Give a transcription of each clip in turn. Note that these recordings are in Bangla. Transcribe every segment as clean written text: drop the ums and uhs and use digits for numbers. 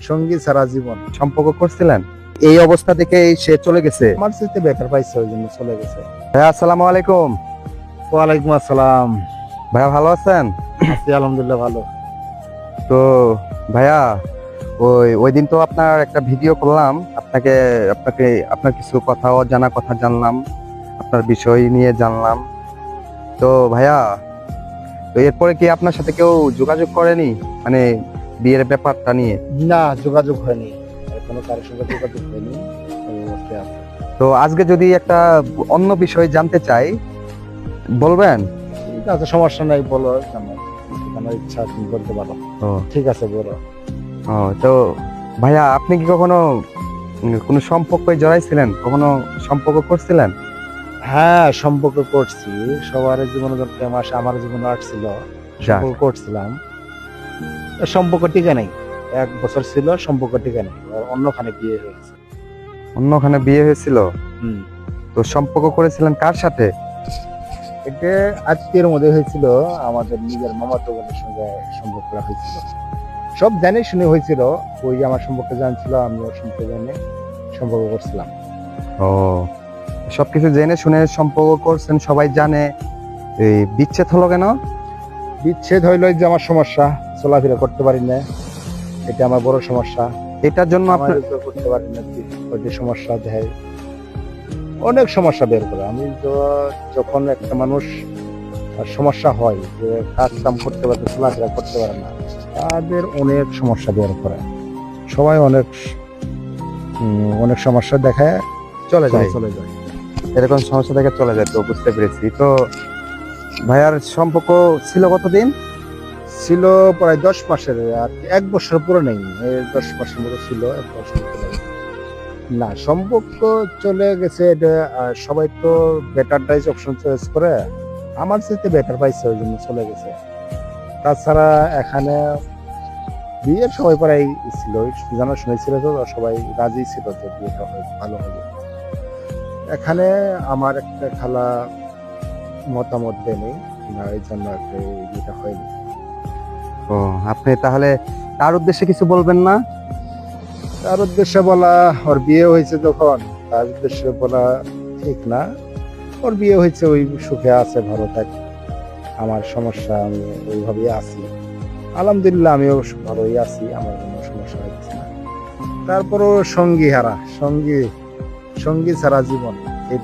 সঙ্গী সারা জীবন। সম্পর্ক করছিলেন, এই অবস্থা থেকে সে চলে গেছে। আমার সাথে বেটার পাইছে, ওই জন্য চলে গেছে। ভাইয়া আসসালামু আলাইকুম। ওয়ালাইকুম আসসালাম। ভাইয়া ভালো আছেন? আছি আলহামদুলিল্লাহ ভালো। তো ভাইয়া ওই দিন তো আপনার একটা ভিডিও করলাম, আপনাকে আপনার কিছু কথাও জানা কথা জানলাম, আপনার বিষয় নিয়ে জানলাম। তো ভাইয়া, তো এরপরে কি আপনার সাথে কেউ যোগাযোগ করেনি, মানে বিয়ের ব্যাপারটা নিয়ে? না, যোগাযোগ হয়নি, কোনো কারোর সঙ্গে যোগাযোগ হয়নি, এই অবস্থায় আছে। তো আজকে যদি একটা অন্য বিষয় জানতে চাই, বলবেন? ঠিক আছে, সমস্যা নাই, বলো। আমার ইচ্ছা তুমি বলতে পারো। ও ঠিক আছে, বলো। ও তো ভাইয়া, আপনি কি কখনো কোনো সম্পর্কে জড়াইছিলেন, কখনো সম্পর্ক করছিলেন? হ্যাঁ, সম্পর্ক করছি। সবার জীবনে যখন প্রেম আসে, আমার জীবনে আসছিল, সম্পর্ক করছিলাম। সম্পর্ক টিকে নাই, 1 বছর ছিল, সম্পর্ক টিকে নাই, অন্যখানে বিয়ে হয়েছে। অন্যখানে বিয়ে হয়েছিল? তো সম্পর্ক করেছিলেন কার সাথে? এটা আত্মীয়ের মধ্যে হয়েছিল, আমাদের নিজের মামাতো বোনের সঙ্গে সম্পর্কটা হয়েছিল। সব জানে শুনে হয়েছিল, ওই আমার সম্পর্কে জানছিল, আমি ওর সম্পর্কে জেনে সম্পর্ক করছিলাম। ও, সবকিছু জেনে শুনে সম্পর্ক করছেন, সবাই জানে, এই বিচ্ছেদ হলো কেন? বিচ্ছেদ হইলো যে আমার সমস্যা, চলাফেরা করতে পারি না, এটা আমার বড় সমস্যা। এটার জন্য আপনার করতে পারি না, ওই যে সমস্যা দেয়, অনেক সমস্যা বের করে। আমি তো যখন একটা মানুষ সমস্যা হয়, যে কাজ কাম করতে পারে, চলাফেরা করতে পারে না, তাদের অনেক সমস্যা বের করে। সবাই অনেক অনেক সমস্যা দেখায় চলে যায়। এরকম সমস্যা থেকে চলে যায়, তো বুঝতে পেরেছি। তো ভাইয়ার সম্পর্ক ছিল কতদিন? ছিল প্রায় 10 মাসের, আর 1 বছর পুরো নেই, 10 মাসের মতো ছিল, 1 বছর পুরো নেই। না, সম্পর্ক চলে গেছে, এটা সবাই তো বেটার ডাইজ অপশন চয়েস করে, আমার সাথে বেটার পাইছে, ওই জন্য চলে গেছে। তাছাড়া এখানে বিয়ের সবাই প্রায় ছিল, জানা শুনেছিল, তো সবাই রাজি ছিল যে বিয়েটা ভালো হবে। এখানে আমার একটা খালা মতামত দেয়নি, না, এই জন্য একটা বিয়েটা হয়নি। ও, আপনি তাহলে তার উদ্দেশ্যে কিছু বলবেন না? তার উদ্দেশ্যে বলা, ওর বিয়ে হয়েছে যখন, তার উদ্দেশ্যে বলা ঠিক না। ওর বিয়ে হয়েছে, ওই সুখে আছে, ভালো থাকে। আমার সমস্যা, আমি ওইভাবেই আছি, আলহামদুলিল্লাহ, আমিও ভালোই আছি, আমার কোনো সমস্যা হচ্ছে না। তারপরও সঙ্গী হারা, সঙ্গী ছাড়া জীবন।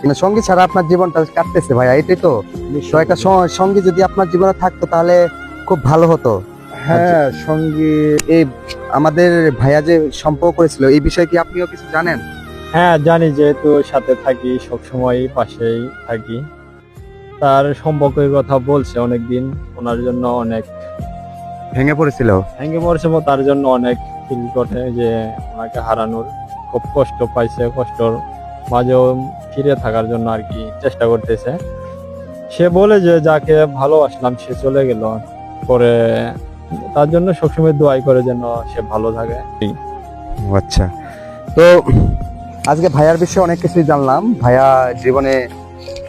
মানে সঙ্গী ছাড়া আপনার জীবনটা কাটতেছে ভাইয়া, এটাই তো। তো একটা সঙ্গী যদি আপনার জীবনে থাকতো তাহলে খুব ভালো হতো। হ্যাঁ, সঙ্গী। এই আমাদের ভাইয়া যে সম্পর্ক করেছিল, এই বিষয়ে কি আপনিও কিছু জানেন? হ্যাঁ জানি, যেহেতু সাথে থাকি, সবসময় পাশেই থাকি। তার সম্পর্কের কথা বলছে অনেকদিন, ওনার জন্য অনেক ভেঙে পড়েছিল? ভেঙে পড়েছে, এবং তার জন্য অনেক ফিল করে যে ওনাকে হারানোর খুব কষ্ট পাইছে, কষ্টর মাঝেও ফিরে থাকার জন্য আর কি চেষ্টা করতেছে। সে বলে যে যাকে ভালোবাসলাম সে চলে গেল, পরে তার জন্য সবসময় দোয়াই করে যেন সে ভালো থাকে। আচ্ছা, তো আজকে ভাইয়ার বিষয়ে অনেক কিছুই জানলাম। ভাইয়া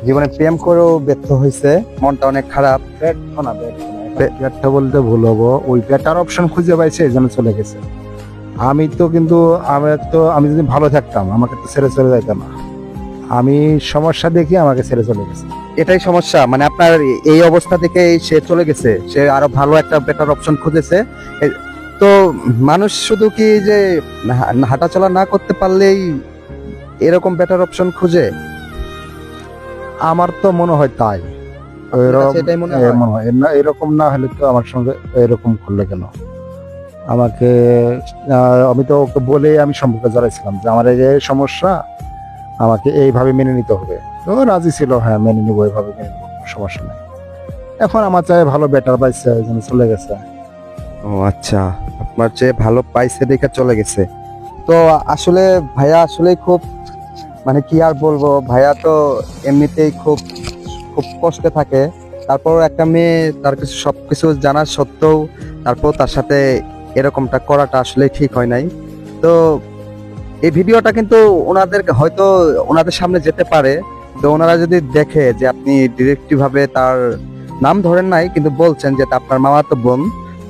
জীবনে প্রেম করেও ব্যর্থ হয়েছে, মনটা অনেক খারাপ। ব্যর্থ বলতে ভুল হবো, ওই বেটার অপশন খুঁজে পাইছে, এই জন্য চলে গেছে। আমি যদি ভালো থাকতাম, আমাকে তো ছেড়ে চলে যাইতাম না। আমি সমস্যা দেখি আমাকে ছেড়ে চলে গেছে। এটাই সমস্যা, মানে আপনার এই অবস্থা থেকে সে চলে গেছে, সে আরো ভালো একটা বেটার অপশন খুঁজেছে। তো মানুষ শুধু কি যে হাঁটাচলা না করতে পারলেই এরকম বেটার অপশন খুঁজে? আমার তো মনে হয় তাই। এটাই মনে হয়। এরকম না হলে তো আমার সঙ্গে এরকম করলে কেন? আমাকে আমি তো ওকে বলে আমি সম্পর্কে জড়াইছিলাম যে আমার এই সমস্যা, আমাকে এইভাবে মেনে নিতে হবে। তো রাজি ছিল, হ্যাঁ মেনে নিবো, এইভাবে মেনে নিবো, সমস্যা নেই। এখন আমার চাই ভালো বেটার পাইছে, ওই জন্য চলে গেছে। ও আচ্ছা, আপনার চেয়ে ভালো পাইছে দেখে চলে গেছে। তো আসলে ভাইয়া আসলে খুব, মানে কি আর বলবো, ভাইয়া তো এমনিতেই খুব কষ্টে থাকে। তারপর একটা মেয়ে, তার কিছু সবকিছু জানার সত্ত্বেও তারপর তার সাথে এরকমটা করাটা আসলে ঠিক হয় নাই। তো এই ভিডিওটা কিন্তু হয়তো ওনাদের সামনে যেতে পারে। তো ওনারা যদি দেখে যে আপনি ডিরেক্টলি ভাবে তার নাম ধরেন নাই, কিন্তু বলছেন যে এটা আপনার মামাতো বোন,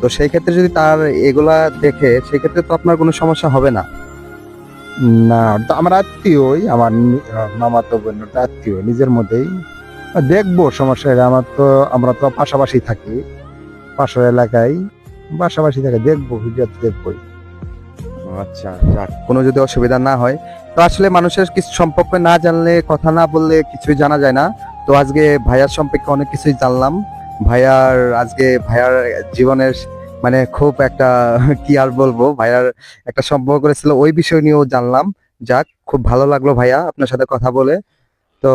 তো সেই ক্ষেত্রে যদি তার এগুলা দেখে সেই ক্ষেত্রে তো আপনার কোনো সমস্যা হবে না। না, ওটা আমার আত্মীয়ই, আমার মামাতো বোন, ওটা আত্মীয় নিজের মধ্যেই। দেখবো, সমস্যা নেই। আমরা তো পাশাপাশি থাকি, পাশের এলাকায় পাশাপাশি থাকি, দেখবো, ভিডিও দেখবোই। আচ্ছা, যাক, কোনো যদি অসুবিধা না হয়। তো আসলে মানুষের কিছু সম্পর্কে না জানলে, কথা না বললে কিছুই জানা যায় না। তো আজকে ভাইয়ার সম্পর্কে অনেক কিছুই জানলাম। ভাইয়ার জীবনের মানে খুব একটা কি আর বলবো, ভাইয়ার একটা সম্পর্ক করেছিল ওই বিষয় নিয়েও জানলাম। যাক, খুব ভালো লাগলো ভাইয়া আপনার সাথে কথা বলে। তো